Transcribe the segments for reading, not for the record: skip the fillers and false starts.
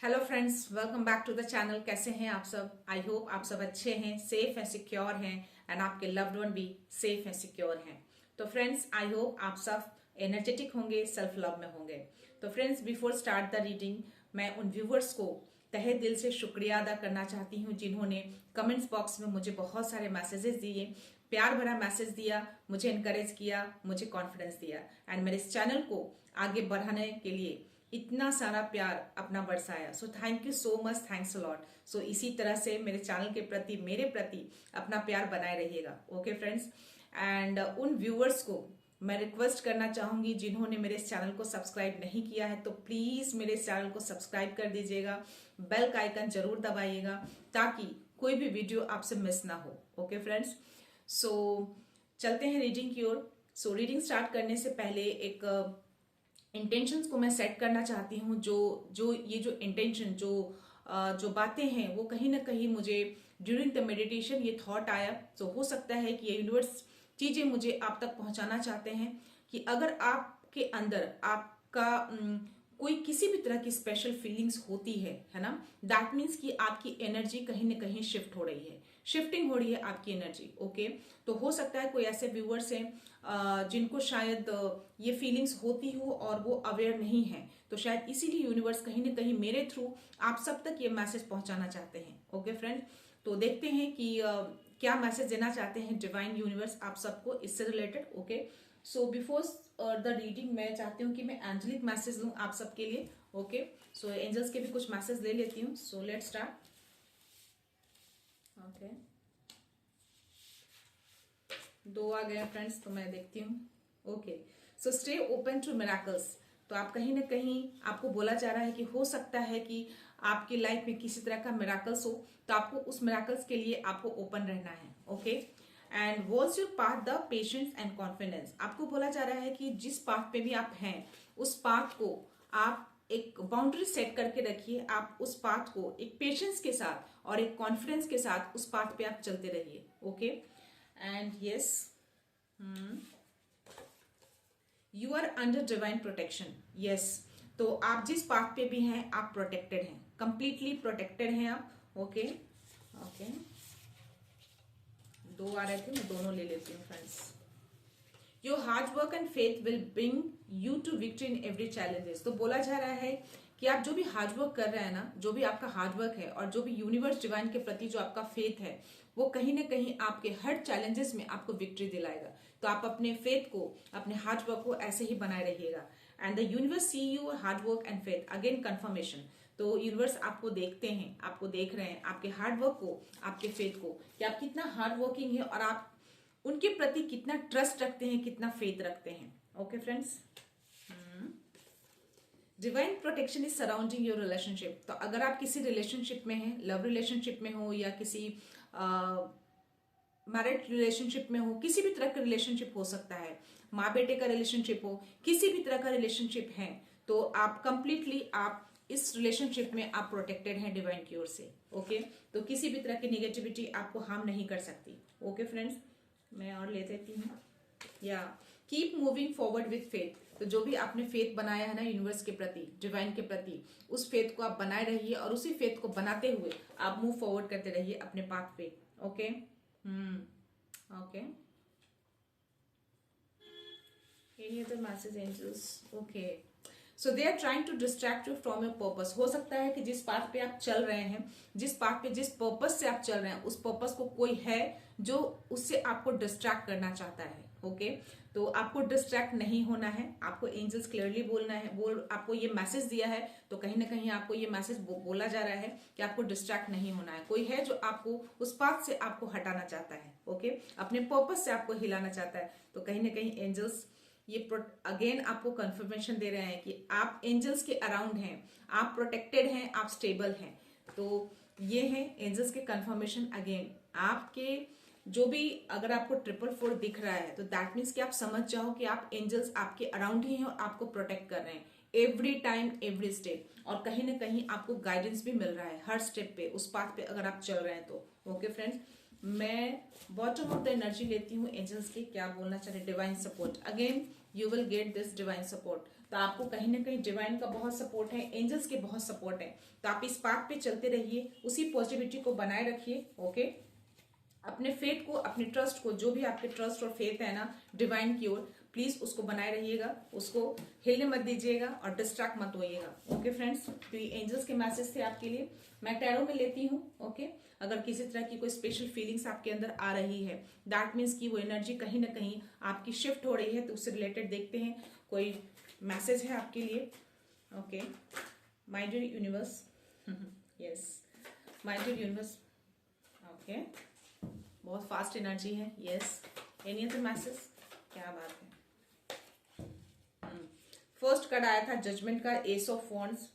Hello friends, welcome back to the channel. कैसे हैं आप सब? आई होप आप सब अच्छे हैं, सेफ हैं, सिक्योर हैं एंड आपके लव्ड वन भी सेफ हैं, सिक्योर हैं। तो फ्रेंड्स, आई होप आप सब एनर्जेटिक होंगे, सेल्फ लव में होंगे। तो friends, before start the reading, मैं उन व्यूवर्स को तहे दिल से शुक्रिया अदा करना चाहती हूँ जिन्होंने कमेंट्स बॉक्स में मुझे बहुत सारे मैसेजेस दिए, प्यार भरा मैसेज दिया, मुझे इनकरेज किया, मुझे कॉन्फिडेंस दिया एंड मेरे इस चैनल को आगे बढ़ाने के लिए इतना सारा प्यार अपना बरसाया। So thank you so much, thanks a lot. So इसी तरह से मेरे चैनल के प्रति, मेरे प्रति अपना प्यार बनाए रहिएगा। ओके फ्रेंड्स, एंड उन व्यूअर्स को मैं रिक्वेस्ट करना चाहूंगी जिन्होंने मेरे इस चैनल को सब्सक्राइब नहीं किया है, तो प्लीज मेरे इस चैनल को सब्सक्राइब कर दीजिएगा, बेल का आइकन जरूर दबाइएगा ताकि कोई भी वीडियो आपसे मिस ना हो। ओके फ्रेंड्स, सो चलते हैं रीडिंग की ओर। सो रीडिंग स्टार्ट करने से पहले एक इंटेंशंस को मैं सेट करना चाहती हूँ। जो इंटेंशन, जो बातें हैं, वो कहीं ना कहीं मुझे ड्यूरिंग द मेडिटेशन ये थॉट आया। तो हो सकता है कि ये यूनिवर्स चीजें मुझे आप तक पहुंचाना चाहते हैं कि अगर आपके अंदर आपका कोई किसी भी तरह की स्पेशल फीलिंग्स होती है ना, दैट मीन्स कि आपकी एनर्जी कहीं ना कहीं शिफ्ट हो रही है, शिफ्टिंग हो रही है आपकी एनर्जी। ओके, तो हो सकता है कोई ऐसे व्यूअर्स हैं जिनको शायद ये फीलिंग्स होती हो और वो अवेयर नहीं है, तो शायद इसीलिए यूनिवर्स कहीं ना कहीं मेरे थ्रू आप सब तक ये मैसेज पहुंचाना चाहते हैं। ओके फ्रेंड, तो देखते हैं कि क्या मैसेज देना चाहते हैं डिवाइन यूनिवर्स आप सबको इससे related. Okay, so before the reading मैं चाहती हूँ कि मैं एंजलिक मैसेज लूँ आप सबके लिए। ओके, सो एंजल्स के भी कुछ मैसेज ले लेती हूँ। So let's start. ओके, दो आ गए फ्रेंड्स, तो मैं देखती हूँ। Okay, so stay open to miracles. तो आप कहीं ना कहीं आपको बोला जा रहा है कि हो सकता है कि आपकी लाइफ में किसी तरह का मिराकल्स हो, तो आपको उस मिराकल्स के लिए आपको ओपन रहना है। Okay, and was your path the patience and confidence. आपको बोला जा रहा है कि जिस पाथ पे भी आप हैं, उस पाथ को आप एक बाउंड्री सेट करके रखिए। आप उस पाथ को एक पेशेंस के साथ और एक कॉन्फिडेंस के साथ उस पाथ पे आप चलते रहिए। Okay, and yes, you are under divine protection. Yes, तो आप जिस पाथ पे भी हैं आप प्रोटेक्टेड हैं, कंप्लीटली प्रोटेक्टेड हैं आप। ओके ओके, दो आ रहे थे, मैं दोनों ले लेती हूँ friends. Your hard work and faith will bring you to victory in every challenges. तो बोला जा रहा है कि आप जो भी हार्ड वर्क कर रहे हैं ना, जो भी आपका हार्ड वर्क है और जो भी यूनिवर्स डिवाइन के प्रति जो आपका फेथ है, वो कहीं ना कहीं आपके हर चैलेंजेस में आपको विक्ट्री दिलाएगा। तो आप अपने फेथ को, अपने हार्ड वर्क को ऐसे ही बनाए रहिएगा। And the universe see you hard work and faith, again confirmation. तो यूनिवर्स आपको देखते हैं, आपको देख रहे हैं, आपके हार्ड वर्क को, आपके फेथ को, कि आप कितना हार्ड वर्किंग है और आप उनके प्रति कितना ट्रस्ट रखते हैं, कितना फेथ रखते हैं। Okay friends, divine protection is surrounding your relationship. तो अगर आप किसी रिलेशनशिप में हैं, लव रिलेशनशिप में हो या किसी मैरिड रिलेशनशिप में हो, किसी भी तरह का रिलेशनशिप हो सकता है, माँ बेटे का रिलेशनशिप हो, किसी भी तरह का रिलेशनशिप है, तो आप कंप्लीटली आप इस रिलेशनशिप में आप प्रोटेक्टेड हैं डिवाइन की ओर से। ओके, तो किसी भी तरह की नेगेटिविटी आपको हार्म नहीं कर सकती। ओके फ्रेंड्स, मैं और ले देती हूँ। या keep moving forward with faith. तो जो भी आपने फेथ बनाया है ना यूनिवर्स के प्रति, डिवाइन के प्रति, उस फेथ को आप बनाए रहिए और उसी फेथ को बनाते हुए आप मूव फॉरवर्ड करते रहिए अपने पाथ पे। Okay okay, any other message angels? Okay, so they are trying to distract you from your purpose. हो सकता है कि जिस पाथ पे आप चल रहे हैं, जिस पाथ पे, जिस पर्पस से आप चल रहे हैं, उस पर्पस को कोई है जो उससे आपको डिस्ट्रैक्ट करना चाहता है। ओके, तो आपको डिस्ट्रैक्ट नहीं होना है, आपको एंजल्स क्लियरली बोलना है, आपको ये मैसेज दिया है, तो कहीं ना कहीं आपको ये मैसेज बोला जा रहा है कि आपको डिस्ट्रैक्ट नहीं होना है। कोई है जो आपको उस पाथ से आपको हटाना चाहता है। ओके, अपने पर्पस से आपको हिलाना चाहता है। तो कहीं ना कहीं एंजल्स ये अगेन आपको कंफर्मेशन दे रहे हैं कि आप एंजल्स के अराउंड हैं, आप प्रोटेक्टेड हैं, आप स्टेबल हैं। तो ये है एंजल्स के कंफर्मेशन। अगेन आपके जो भी, अगर आपको 444 दिख रहा है, तो दैट मीन्स कि आप समझ जाओ कि आप एंजल्स आपके अराउंड ही हैं और आपको प्रोटेक्ट कर रहे हैं एवरी टाइम, एवरी स्टेप। और कहीं ना कहीं आपको गाइडेंस भी मिल रहा है हर स्टेप पे, उस पाथ पे अगर आप चल रहे हैं तो। ओके फ्रेंड्स, मैं बॉटम ऑफ द एनर्जी लेती हूँ एंजल्स की, क्या बोलना चाह रहे, divine support. Again you will get this divine support. तो आपको कहीं ना कहीं डिवाइन का बहुत सपोर्ट है, एंजल्स के बहुत सपोर्ट है। तो आप इस पाथ पे चलते रहिए, उसी पॉजिटिविटी को बनाए रखिए। ओके, अपने फेथ को, अपने ट्रस्ट को, जो भी आपके ट्रस्ट और फेथ है ना डिवाइन की ओर, प्लीज उसको बनाए रहिएगा, उसको हिलने मत दीजिएगा और डिस्ट्रैक्ट मत होइएगा। ओके फ्रेंड्स, तो ये एंजल्स के मैसेज थे आपके लिए। मैं टैरो में लेती हूँ। ओके, अगर किसी तरह की कोई स्पेशल फीलिंग्स आपके अंदर आ रही है, दैट मीन्स कि वो एनर्जी कहीं ना कहीं आपकी शिफ्ट हो रही है, तो उससे रिलेटेड देखते हैं कोई मैसेज है आपके लिए। Okay, my dear universe, yes my dear universe. Okay, बहुत फास्ट एनर्जी है। Yes, any other message? क्या बात है। फर्स्ट कार्ड आया था जजमेंट का, ace of wands,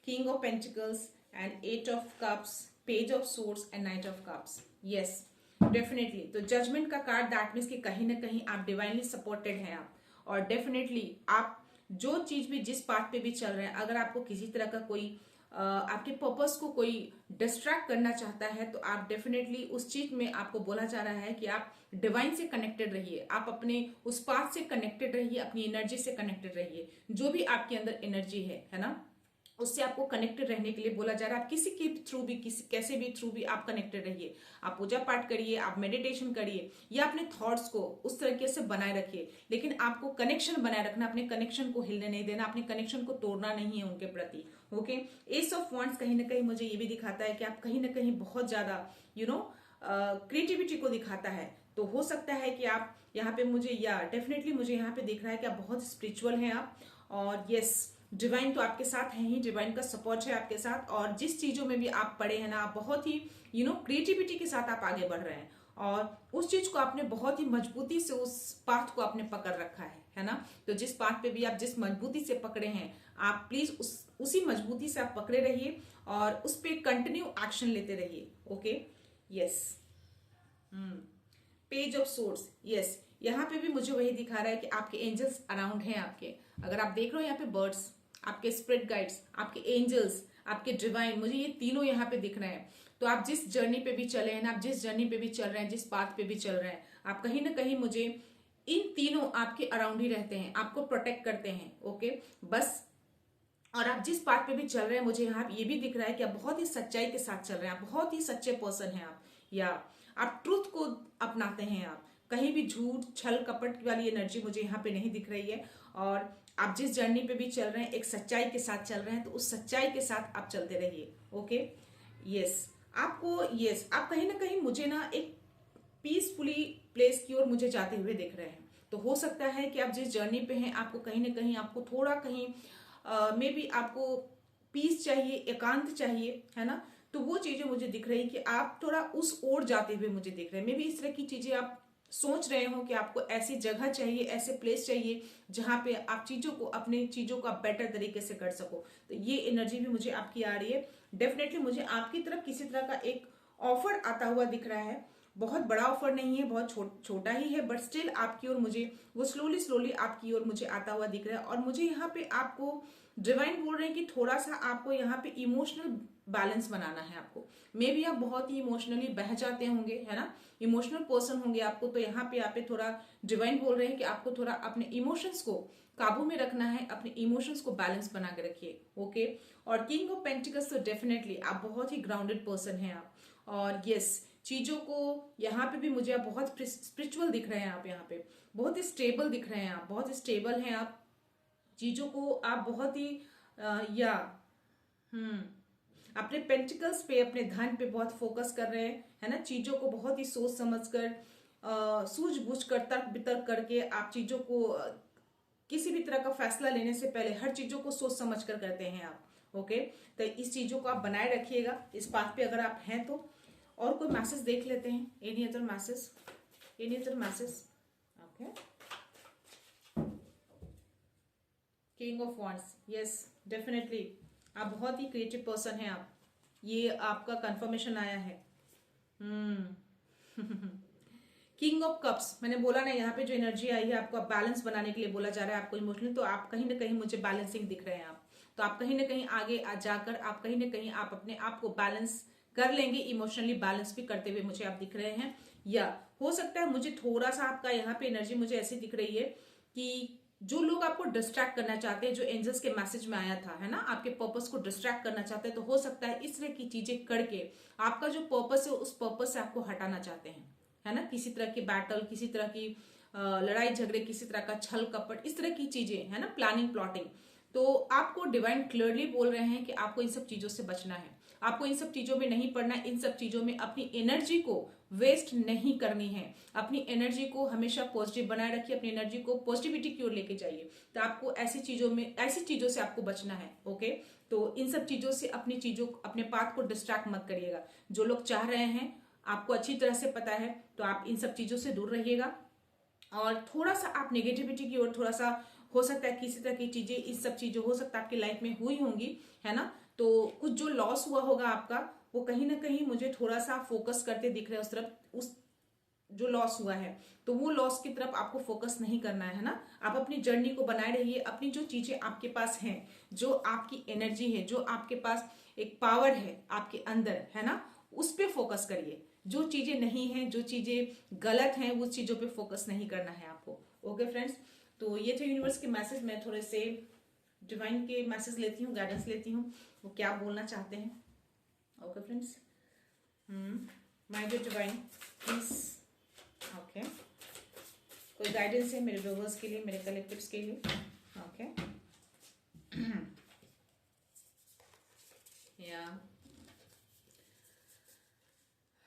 king of pentacles and eight of cups, page of swords and knight of cups. Yes, definitely. तो judgement का कार्ड दैट मीन्स कि कहीं ना कहीं आप डिवाइनली सपोर्टेड हैं आप, और डेफिनेटली आप जो चीज भी, जिस पाथ पे भी चल रहे हैं, अगर आपको किसी तरह का कोई आपके पर्पस को कोई डिस्ट्रैक्ट करना चाहता है, तो आप डेफिनेटली उस चीज में आपको बोला जा रहा है कि आप डिवाइन से कनेक्टेड रहिए, आप अपने उस पाथ से कनेक्टेड रहिए, अपनी एनर्जी से कनेक्टेड रहिए। जो भी आपके अंदर एनर्जी है ना, उससे आपको कनेक्टेड रहने के लिए बोला जा रहा है। आप किसी के थ्रू भी, किसी कैसे भी थ्रू भी आप कनेक्टेड रहिए। आप पूजा पाठ करिए, आप मेडिटेशन करिए, या अपने थॉट्स को उस तरीके से बनाए रखिए, लेकिन आपको कनेक्शन बनाए रखना, अपने कनेक्शन को हिलने नहीं देना, अपने कनेक्शन को तोड़ना नहीं है उनके प्रति। ओके, एस ऑफ वॉन्ड्स कहीं ना कहीं मुझे ये भी दिखाता है कि आप कहीं ना कहीं बहुत ज्यादा क्रिएटिविटी को दिखाता है। तो हो सकता है कि आप यहाँ पे मुझे, या डेफिनेटली मुझे यहाँ पे दिख रहा है कि आप बहुत स्पिरिचुअल हैं आप, और यस डिवाइन तो आपके साथ है ही, डिवाइन का सपोर्ट है आपके साथ, और जिस चीजों में भी आप पढ़े हैं ना, आप बहुत ही क्रिएटिविटी के साथ आप आगे बढ़ रहे हैं, और उस चीज को आपने बहुत ही मजबूती से, उस पाथ को आपने पकड़ रखा है ना। तो जिस पाथ पे भी आप जिस मजबूती से पकड़े हैं, आप प्लीज उसी मजबूती से आप पकड़े रहिए और उस पर कंटिन्यू एक्शन लेते रहिए। Okay, yes. Page of swords, yes, यहाँ पे भी मुझे वही दिखा रहा है कि आपके एंजल्स अराउंड हैं आपके। अगर आप देख रहे हो यहाँ पे बर्ड्स, आपके स्पिरिट गाइड्स, आपके एंजल्स, आपके डिवाइन, मुझे ये तीनों यहाँ पे दिख रहे हैं। तो आप जिस जर्नी पे भी चले हैं ना, आप जिस जर्नी पे भी चल रहे हैं, जिस पाथ पे भी चल रहे हैं, आप कहीं ना कहीं मुझे इन तीनों आपके अराउंड ही रहते हैं, आपको प्रोटेक्ट करते हैं। ओके, बस, और आप जिस पाथ पे भी चल रहे हैं, मुझे यहाँ ये भी दिख रहा है कि आप बहुत ही सच्चाई के साथ चल रहे हैं, आप बहुत ही सच्चे पर्सन हैं आप, या आप ट्रूथ को अपनाते हैं। आप कहीं भी झूठ, छल, कपट वाली एनर्जी मुझे यहाँ पे नहीं दिख रही है। और आप जिस जर्नी पे भी चल रहे हैं, एक सच्चाई के साथ चल रहे हैं, तो उस सच्चाई के साथ आप चलते रहिए। ओके, यस, आपको, यस, आप कहीं ना कहीं मुझे ना एक पीसफुली प्लेस की ओर मुझे जाते हुए दिख रहे हैं। तो हो सकता है कि आप जिस जर्नी पे हैं, आपको कहीं ना कहीं, आपको थोड़ा कहीं मे बी आपको पीस चाहिए, एकांत चाहिए, है ना। तो वो चीजें मुझे दिख रही कि आप थोड़ा उस ओर जाते हुए मुझे दिख रहे हैं। मे बी इस तरह की चीजें आप सोच रहे हो कि आपको ऐसी जगह चाहिए, ऐसे प्लेस चाहिए जहां पे आप चीजों को, अपने चीजों को आप बेटर तरीके से कर सको। तो ये एनर्जी भी मुझे आपकी आ रही है। डेफिनेटली मुझे आपकी तरफ किसी तरह का एक ऑफर आता हुआ दिख रहा है। बहुत बड़ा ऑफर नहीं है, बहुत छोटा ही है, बट स्टिल आपकी ओर मुझे वो स्लोली स्लोली आपकी ओर मुझे आता हुआ दिख रहा है। और मुझे यहाँ पे आपको डिवाइन बोल रहे हैं कि थोड़ा सा आपको यहाँ पे इमोशनल बैलेंस बनाना है आपको। मे बी आप बहुत ही इमोशनली बह जाते होंगे, है ना, इमोशनल पर्सन होंगे आपको। तो यहाँ पे आप थोड़ा डिवाइन बोल रहे हैं कि आपको थोड़ा अपने इमोशंस को काबू में रखना है, अपने इमोशंस को बैलेंस बना के रखिए। ओके, और किंग ऑफ पेंटिकल्स, तो डेफिनेटली आप बहुत ही ग्राउंडेड पर्सन हैं आप, और यस चीजों को यहाँ पे भी मुझे आप बहुत स्पिरिचुअल दिख रहे हैं। आप यहाँ पे बहुत ही स्टेबल दिख रहे हैं, आप बहुत स्टेबल हैं आप, चीजों को आप बहुत ही या अपने पेंटिकल्स पे, अपने धन पे बहुत फोकस कर रहे हैं, है ना। चीजों को बहुत ही सोच समझ कर, सूझबूझ कर, तर्क वितर्क करके आप चीजों को किसी भी तरह का फैसला लेने से पहले हर चीजों को सोच समझ कर करते हैं आप। ओके, तो इस चीजों को आप बनाए रखिएगा इस बात पे अगर आप हैं तो। और कोई मैसेज देख लेते हैं, any other message, any other message? Okay, king of wands, yes definitely आप बहुत ही क्रिएटिव पर्सन हैं आप, ये आपका कंफर्मेशन आया है। किंग ऑफ कप्स, मैंने बोला ना यहाँ पे जो एनर्जी आई है आपको बैलेंस बनाने के लिए बोला जा रहा है आपको इमोशनली। तो आप कहीं ना कहीं मुझे बैलेंसिंग दिख रहे हैं आप, तो आप कहीं ना कहीं आगे जाकर आप कहीं ना कहीं आप अपने आप को बैलेंस कर लेंगे, इमोशनली बैलेंस भी करते हुए मुझे आप दिख रहे हैं। या हो सकता है मुझे थोड़ा सा आपका यहाँ पे एनर्जी मुझे ऐसी दिख रही है कि जो लोग आपको डिस्ट्रैक्ट करना चाहते हैं, जो एंजल्स के मैसेज में आया था, है ना, आपके पर्पस को डिस्ट्रैक्ट करना चाहते हैं, तो हो सकता है इस तरह की चीजें करके आपका जो पर्पस है उस पर्पस से आपको हटाना चाहते हैं, है ना। किसी तरह की बैटल, किसी तरह की लड़ाई झगड़े, किसी तरह का छल कपट, इस तरह की चीजें, है ना, प्लानिंग प्लॉटिंग। तो आपको डिवाइन क्लियरली बोल रहे हैं कि आपको इन सब चीजों से बचना है, आपको इन सब चीजों में नहीं पड़ना, इन सब चीजों में अपनी एनर्जी को वेस्ट नहीं करनी है। अपनी एनर्जी को हमेशा पॉजिटिव बनाए रखिए, अपनी एनर्जी को पॉजिटिविटी की ओर लेके जाइए। तो आपको ऐसी चीजों से आपको बचना है। ओके, तो इन सब चीजों से अपने पाथ को डिस्ट्रैक्ट मत करिएगा। जो लोग चाह रहे हैं, आपको अच्छी तरह से पता है, तो आप इन सब चीजों से दूर रहिएगा। और थोड़ा सा आप नेगेटिविटी की ओर, थोड़ा सा हो सकता है किसी तरह की चीजें, इस सब चीजें हो सकता है आपकी लाइफ में हुई होंगी, है ना। तो कुछ जो लॉस हुआ होगा आपका, वो कहीं ना कहीं मुझे थोड़ा सा फोकस करते दिख रहे हैं उस तरफ, उस जो लॉस हुआ है, तो वो लॉस की तरफ आपको फोकस नहीं करना है ना। आप अपनी जर्नी को बनाए रहिए। अपनी जो चीजें आपके पास हैं, जो आपकी एनर्जी है, जो आपके पास एक पावर है आपके अंदर, है ना, उस पर फोकस करिए। जो चीजें नहीं है, जो चीजें गलत हैं, उस चीजों पे फोकस नहीं करना है आपको। ओके फ्रेंड्स, तो ये थे यूनिवर्स के मैसेज। मैं थोड़े से डिवाइन के मैसेज लेती हूँ, गाइडेंस लेती हूँ, वो क्या बोलना चाहते हैं। Okay friends, my dear divine please, okay, कोई गाइडेंस है मेरे व्यूअर्स के लिए, मेरे कलेक्टिव्स के लिए। ओके, या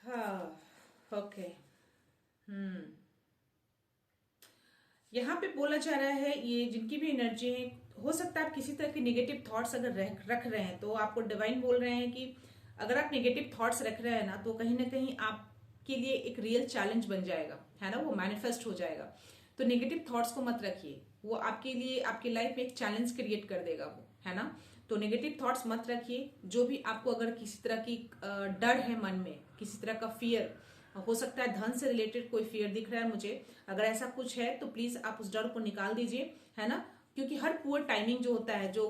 हाँ, ओके, यहाँ पे बोला जा रहा है, ये जिनकी भी एनर्जी है, हो सकता है आप किसी तरह के नेगेटिव थॉट्स अगर रख रहे हैं, तो आपको डिवाइन बोल रहे हैं कि अगर आप नेगेटिव थॉट्स रख रहे हैं ना कहीं आपके लिए एक रियल चैलेंज बन जाएगा, है ना, वो मैनिफेस्ट हो जाएगा। तो नेगेटिव थॉट्स को मत रखिए, वो आपके लिए आपकी लाइफ में एक चैलेंज क्रिएट कर देगा वो, है ना। तो नेगेटिव थॉट्स मत रखिए। जो भी आपको अगर किसी तरह की डर है मन में, किसी तरह का फियर, हो सकता है धन से रिलेटेड कोई फियर दिख रहा है मुझे, अगर ऐसा कुछ है तो प्लीज आप उस डर को निकाल दीजिए, है ना। क्योंकि हर पुअर टाइमिंग जो होता है, जो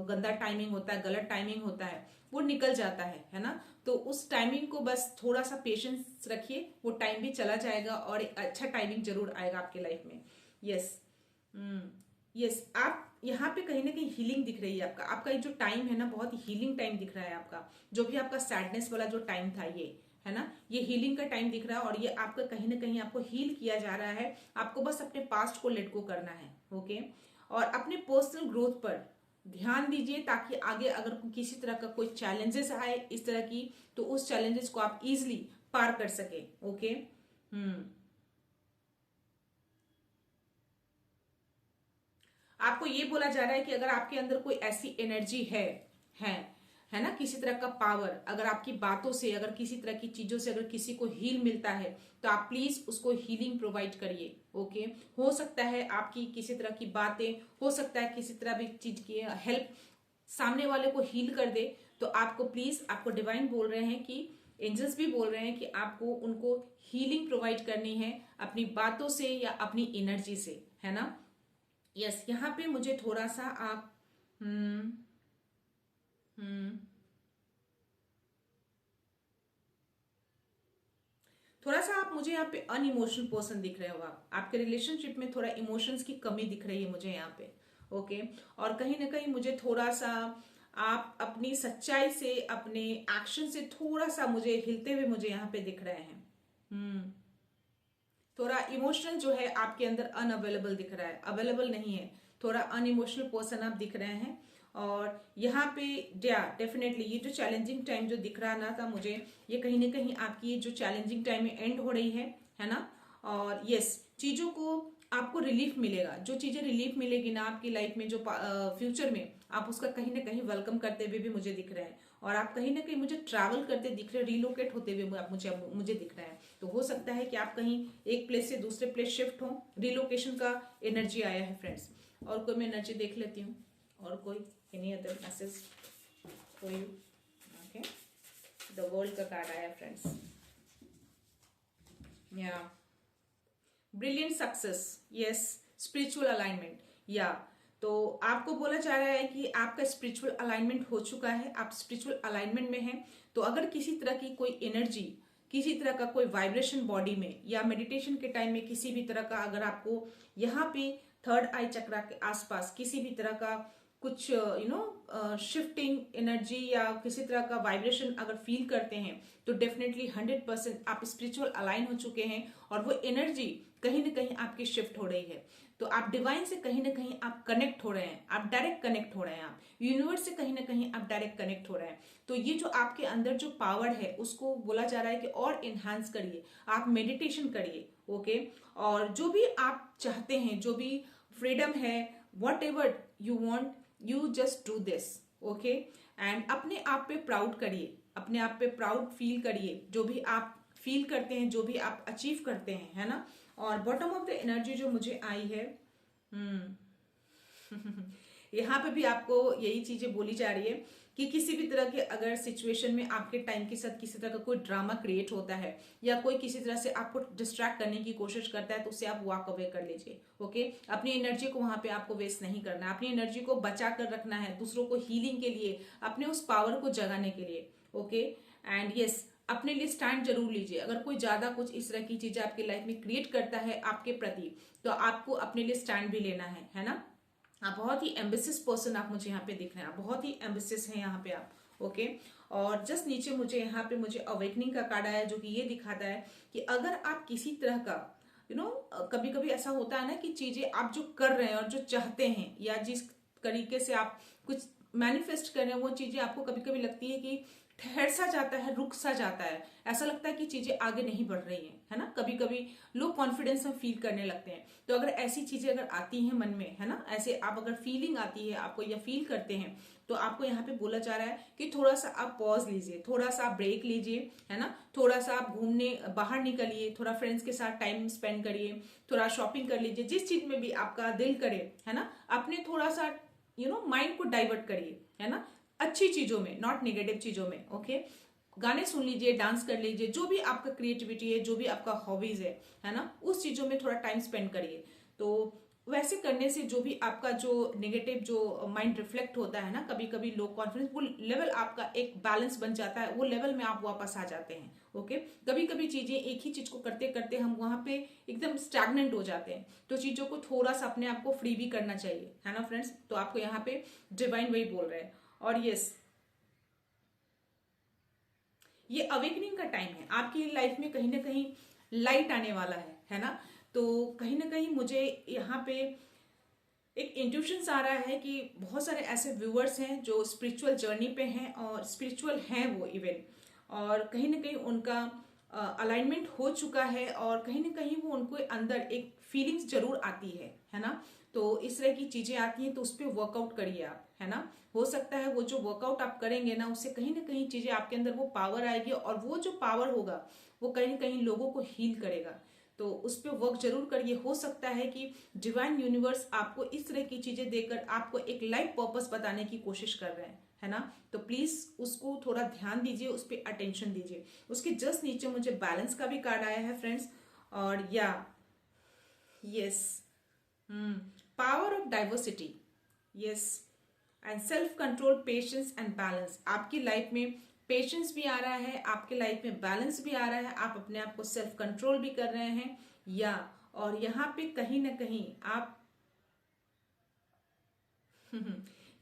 गंदा टाइमिंग होता है, गलत टाइमिंग होता है, वो निकल जाता है ना। तो उस टाइमिंग को बस थोड़ा सा पेशेंस रखिए, वो टाइम भी चला जाएगा और एक अच्छा टाइमिंग जरूर आएगा आपके लाइफ में। यस, यस, आप यहाँ पे कहीं ना कहीं हीलिंग दिख रही है। आपका आपका ये जो टाइम है ना, बहुत ही हीलिंग टाइम दिख रहा है आपका। जो भी आपका सैडनेस वाला जो टाइम था, ये है ना, ये हीलिंग का टाइम दिख रहा है, और ये आपका कहीं ना कहीं आपको हील किया जा रहा है। आपको बस अपने पास्ट को लेट गो करना है। ओके, और अपने पर्सनल ग्रोथ पर ध्यान दीजिए, ताकि आगे अगर किसी तरह का कोई चैलेंजेस आए इस तरह की, तो उस चैलेंजेस को आप इजिली पार कर सके। ओके, आपको ये बोला जा रहा है कि अगर आपके अंदर कोई ऐसी एनर्जी है है ना, किसी तरह का पावर, अगर आपकी बातों से, अगर किसी तरह की चीजों से अगर किसी को हील मिलता है, तो आप प्लीज उसको हीलिंग प्रोवाइड करिए। ओके, हो सकता है आपकी किसी तरह की बातें, हो सकता है किसी तरह भी चीज की हेल्प सामने वाले को हील कर दे, तो आपको प्लीज, आपको डिवाइन बोल रहे हैं कि एंजल्स भी बोल रहे हैं कि आपको उनको हीलिंग प्रोवाइड करनी है, अपनी बातों से या अपनी एनर्जी से, है ना। यस, यहाँ पे मुझे थोड़ा सा आप हम्म हम्म थोड़ा सा आप मुझे यहाँ पे अनइमोशनल पर्सन दिख रहे हो। आप, आपके रिलेशनशिप में थोड़ा इमोशंस की कमी दिख रही है मुझे यहाँ पे। ओके, और कहीं ना कहीं मुझे थोड़ा सा आप अपनी सच्चाई से, अपने एक्शन से थोड़ा सा मुझे हिलते हुए मुझे यहाँ पे दिख रहे हैं। हम्म थोड़ा इमोशनल जो है आपके अंदर अनअवेलेबल दिख रहा है, अवेलेबल नहीं है, थोड़ा अनइमोशनल पर्सन आप दिख रहे हैं। और यहाँ पे डेफिनेटली ये जो चैलेंजिंग टाइम जो दिख रहा ना था मुझे, ये कहीं ना कहीं आपकी ये जो चैलेंजिंग टाइम है एंड हो रही है ना। और यस, चीजों को आपको रिलीफ मिलेगा। जो चीजें रिलीफ मिलेगी ना आपकी लाइफ में, जो फ्यूचर में आप उसका कहीं ना कहीं वेलकम करते हुए भी मुझे दिख रहे हैं। और आप कहीं ना कहीं मुझे ट्रैवल करते दिख रहे हैं, रिलोकेट होते हुए आप मुझे दिख रहे हैं। तो हो सकता है कि आप कहीं एक प्लेस से दूसरे प्लेस शिफ्ट हो, रिलोकेशन का एनर्जी आया है फ्रेंड्स। और कोई मैं एनर्जी देख लेती हूँ, और कोई any other message for you. Okay, the world का कार्ड आया फ्रेंड्स। या brilliant success, yes, spiritual alignment, या तो आपको बोला जा रहा है कि आपका स्पिरिचुअल अलाइनमेंट हो चुका है, आप स्पिरिचुअल अलाइनमेंट में हैं। तो अगर किसी तरह की कोई एनर्जी, किसी तरह का कोई वाइब्रेशन बॉडी में, या मेडिटेशन के टाइम में किसी भी तरह का अगर आपको यहाँ पे थर्ड आई चक्रा के आसपास किसी भी तरह का कुछ शिफ्टिंग एनर्जी या किसी तरह का वाइब्रेशन अगर फील करते हैं तो डेफिनेटली 100% आप स्पिरिचुअल अलाइन हो चुके हैं और वो एनर्जी कहीं ना कहीं आपकी शिफ्ट हो रही है। तो आप डिवाइन से कहीं ना कहीं आप कनेक्ट हो रहे हैं, आप डायरेक्ट कनेक्ट हो रहे हैं, आप यूनिवर्स से कहीं ना कहीं आप डायरेक्ट कनेक्ट हो रहे हैं। तो ये जो आपके अंदर जो पावर है उसको बोला जा रहा है कि और इन्हांस करिए, आप मेडिटेशन करिए। ओके, और जो भी आप चाहते हैं, जो भी फ्रीडम है, what ever you want, you just do this. Okay, and अपने आप पे प्राउड करिए, अपने आप पे प्राउड फील करिए, जो भी आप फील करते हैं, जो भी आप अचीव करते हैं, है ना। और बॉटम ऑफ द एनर्जी जो मुझे आई है, यहाँ पे भी आपको यही चीजें बोली जा रही है कि किसी भी तरह के अगर सिचुएशन में आपके टाइम के साथ किसी तरह का कोई ड्रामा क्रिएट होता है या कोई किसी तरह से आपको डिस्ट्रैक्ट करने की कोशिश करता है तो उससे आप वॉक अवे कर लीजिए। ओके, अपनी एनर्जी को वहां पे आपको वेस्ट नहीं करना है, अपनी एनर्जी को बचा कर रखना है दूसरों को हीलिंग के लिए, अपने उस पावर को जगाने के लिए। ओके, एंड यस, अपने लिए स्टैंड जरूर लीजिए। अगर कोई ज्यादा कुछ इस तरह की चीजें आपकी लाइफ में क्रिएट करता है आपके प्रति तो आपको अपने लिए स्टैंड भी लेना है ना। आप बहुत ही एम्बिशियस पर्सन आप मुझे यहाँ पे दिख रहे हैं, आप बहुत ही एम्बिशियस हैं यहाँ पे आप। ओके, और जस्ट नीचे मुझे यहाँ पे मुझे अवेकनिंग का कार्ड आया जो कि ये दिखाता है कि अगर आप किसी तरह का कभी कभी ऐसा होता है ना कि चीजें आप जो कर रहे हैं और जो चाहते हैं या जिस तरीके से आप कुछ मैनिफेस्ट कर रहे हैं वो चीजें आपको कभी कभी लगती है कि ठहर सा जाता है, रुक सा जाता है, ऐसा लगता है कि चीजें आगे नहीं बढ़ रही हैं, है ना। कभी कभी लो कॉन्फिडेंस में फील करने लगते हैं। तो अगर ऐसी चीजें अगर आती हैं मन में, है ना, ऐसे आप अगर फीलिंग आती है आपको या फील करते हैं तो आपको यहाँ पे बोला जा रहा है कि थोड़ा सा आप पॉज लीजिए, थोड़ा सा आप ब्रेक लीजिए, है ना। थोड़ा सा आप घूमने बाहर निकलिए, थोड़ा फ्रेंड्स के साथ टाइम स्पेंड करिए, थोड़ा शॉपिंग कर लीजिए, जिस चीज में भी आपका दिल करे, है ना। अपने थोड़ा सा माइंड को डाइवर्ट करिए, है ना, अच्छी चीजों में, नॉट नेगेटिव चीजों में। ओके, गाने सुन लीजिए, डांस कर लीजिए, जो भी आपका क्रिएटिविटी है, जो भी आपका हॉबीज है ना, उस चीजों में थोड़ा टाइम स्पेंड करिए। तो वैसे करने से जो भी आपका जो नेगेटिव जो माइंड रिफ्लेक्ट होता है ना, कभी कभी लो कॉन्फिडेंस, वो लेवल आपका एक बैलेंस बन जाता है, वो लेवल में आप वापस आ जाते हैं। ओके, कभी कभी चीजें एक ही चीज को करते करते हम वहां पे एकदम स्टैग्नेंट हो जाते हैं, तो चीजों को थोड़ा सा अपने आप को फ्री भी करना चाहिए, है ना फ्रेंड्स। तो आपको यहाँ पे डिवाइन वही बोल रहे हैं। और यस, ये अवेकनिंग का टाइम है, आपकी लाइफ में कहीं ना कहीं लाइट आने वाला है ना। तो कहीं ना कहीं मुझे यहाँ पे एक इंट्यूशंस आ रहा है कि बहुत सारे ऐसे व्यूअर्स हैं जो स्पिरिचुअल जर्नी पे हैं और स्पिरिचुअल हैं वो इवन, और कहीं ना कहीं उनका अलाइनमेंट हो चुका है और कहीं ना कहीं वो उनको अंदर एक फीलिंग्स जरूर आती है ना। तो इस तरह की चीजें आती हैं तो उस पर वर्कआउट करिए आप, है ना। हो सकता है वो जो वर्कआउट आप करेंगे ना उससे कहीं ना कहीं चीजें आपके अंदर वो पावर आएगी और वो जो पावर होगा वो कहीं ना कहीं लोगों को हील करेगा। तो उस पर वर्क जरूर करिए। हो सकता है कि डिवाइन यूनिवर्स आपको इस तरह की चीजें देकर आपको एक लाइफ पर्पस बताने की कोशिश कर रहे हैं, है ना। तो प्लीज उसको थोड़ा ध्यान दीजिए, उस पर अटेंशन दीजिए। उसके जस्ट नीचे मुझे बैलेंस का भी कार्ड आया है फ्रेंड्स, और या yes, power of diversity, yes, and self control, patience and balance. आपकी लाइफ में पेशेंस भी आ रहा है, आपके लाइफ में बैलेंस भी आ रहा है, आप अपने आप को सेल्फ कंट्रोल भी कर रहे हैं, या और यहाँ पे कहीं ना कहीं आप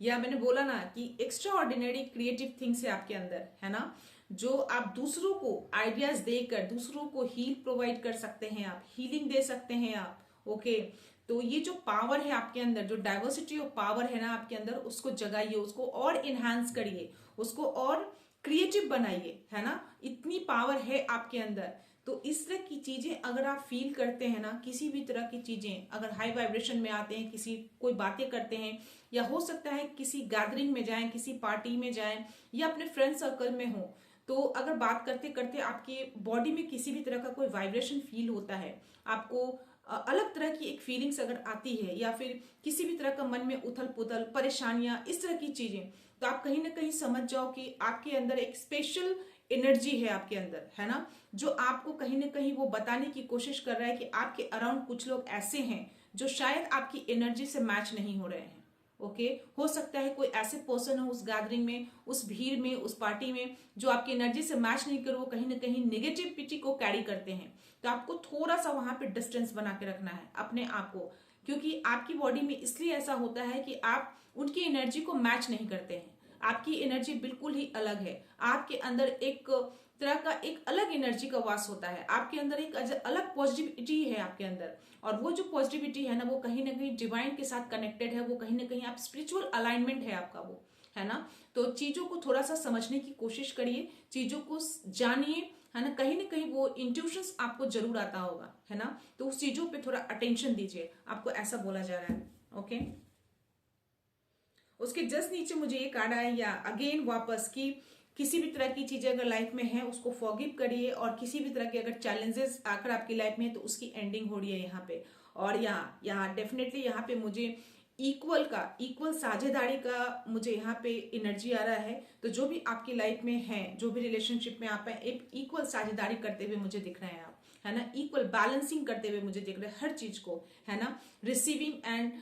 या मैंने बोला ना कि एक्स्ट्रा ऑर्डिनरी क्रिएटिव थिंग्स है आपके अंदर, है ना, जो आप दूसरों को आइडियाज देकर दूसरों को हील प्रोवाइड कर सकते हैं, आप हीलिंग दे सकते हैं आप। ओके, तो ये जो पावर है आपके अंदर, जो डाइवर्सिटी ऑफ पावर है ना आपके अंदर, उसको जगाइए, उसको और इनहांस करिए, उसको और क्रिएटिव बनाइए, है ना। इतनी पावर है आपके अंदर। तो इस तरह की चीजें अगर आप फील करते हैं ना, किसी भी तरह की चीजें अगर हाई वाइब्रेशन में आते हैं, किसी कोई बातें करते हैं, या हो सकता है किसी गैदरिंग में जाएं, किसी पार्टी में जाएं, या अपने फ्रेंड सर्कल में हो, तो अगर बात करते करते आपके बॉडी में किसी भी तरह का कोई वाइब्रेशन फील होता है, आपको अलग तरह की एक फीलिंग्स अगर आती है, या फिर किसी भी तरह का मन में उथल पुथल, परेशानियां, इस तरह की चीजें, तो आप कहीं ना कहीं समझ जाओ कि आपके अंदर एक स्पेशल एनर्जी है आपके अंदर, है ना, जो आपको कहीं ना कहीं वो बताने की कोशिश कर रहा है कि आपके अराउंड कुछ लोग ऐसे हैं जो शायद आपकी एनर्जी से मैच नहीं हो रहे हैं। ओके, हो सकता है कोई ऐसे पर्सन हो उस गैदरिंग में, उस भीड़ में, उस पार्टी में, जो आपकी एनर्जी से मैच नहीं कर, वो कहीं ना कहीं नेगेटिविटी को कैरी करते हैं। तो आपको थोड़ा सा वहां पे डिस्टेंस बना के रखना है अपने आप को, क्योंकि आपकी बॉडी में इसलिए ऐसा होता है कि आप उनकी एनर्जी को मैच नहीं करते हैं। आपकी एनर्जी बिल्कुल ही अलग है। आपके अंदर एक तरह का एक अलग एनर्जी का वास होता है। आपके अंदर एक अलग पॉजिटिविटी है आपके अंदर, और वो जो पॉजिटिविटी है ना, वो कहीं ना कहीं डिवाइन के साथ कनेक्टेड है। वो कहीं ना कहीं आप स्पिरिचुअल अलाइनमेंट है आपका, वो है ना। तो चीजों को थोड़ा सा समझने की कोशिश करिए, चीजों को जानिए, है ना। कहीं वो इंट्यूशंस आपको जरूर आता होगा, है ना। तो उस चीजों पे थोड़ा अटेंशन दीजिए, आपको ऐसा बोला जा रहा है। ओके, उसके जस्ट नीचे मुझे ये कार्ड आया, या अगेन वापस कि किसी भी तरह की चीजें अगर लाइफ में है उसको फॉरगिव करिए, और किसी भी तरह के अगर चैलेंजेस आकर आपकी लाइफ में है तो उसकी एंडिंग हो रही है यहाँ पे। और यहाँ डेफिनेटली यहाँ पे मुझे इक्वल साझेदारी का मुझे यहाँ पे एनर्जी आ रहा है। तो जो भी आपकी लाइफ में है, जो भी रिलेशनशिप में आप हैं, एक इक्वल साझेदारी करते हुए मुझे दिख रहे हैं आप, है ना। इक्वल बैलेंसिंग करते हुए मुझे दिख रहे हैं हर चीज को, है ना। रिसीविंग एंड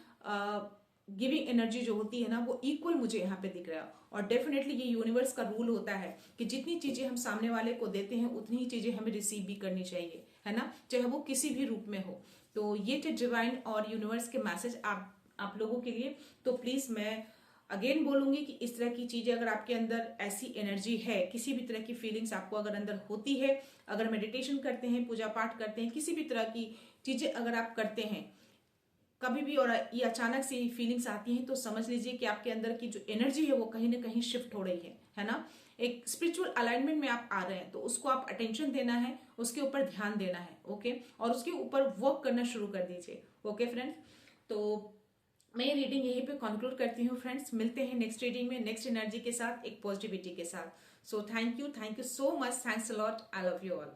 गिविंग एनर्जी जो होती है ना, वो इक्वल मुझे यहाँ पे दिख रहा है। और डेफिनेटली ये यूनिवर्स का रूल होता है कि जितनी चीजें हम सामने वाले को देते हैं उतनी ही चीजें हमें रिसीव भी करनी चाहिए, है ना, चाहे वो किसी भी रूप में हो। तो ये थे डिवाइन और यूनिवर्स के मैसेज आप लोगों के लिए। तो प्लीज मैं अगेन बोलूंगी कि इस तरह की चीजें अगर आपके अंदर ऐसी एनर्जी है, किसी भी तरह की फीलिंग्स आपको अगर अंदर होती है, अगर मेडिटेशन करते हैं, पूजा पाठ करते हैं, किसी भी तरह की चीजें अगर आप करते हैं कभी भी, और ये अचानक से फीलिंग्स आती हैं, तो समझ लीजिए कि आपके अंदर की जो एनर्जी है वो कहीं ना कहीं शिफ्ट हो रही है ना। एक स्पिरिचुअल अलाइनमेंट में आप आ रहे हैं, तो उसको आप अटेंशन देना है, उसके ऊपर ध्यान देना है। ओके, और उसके ऊपर वर्क करना शुरू कर दीजिए। ओके फ्रेंड्स, तो मैं ये रीडिंग यहीं पे कंक्लूड करती हूँ फ्रेंड्स। मिलते हैं नेक्स्ट रीडिंग में नेक्स्ट एनर्जी के साथ, एक पॉजिटिविटी के साथ। सो thank you so much, thanks a lot, I love you all.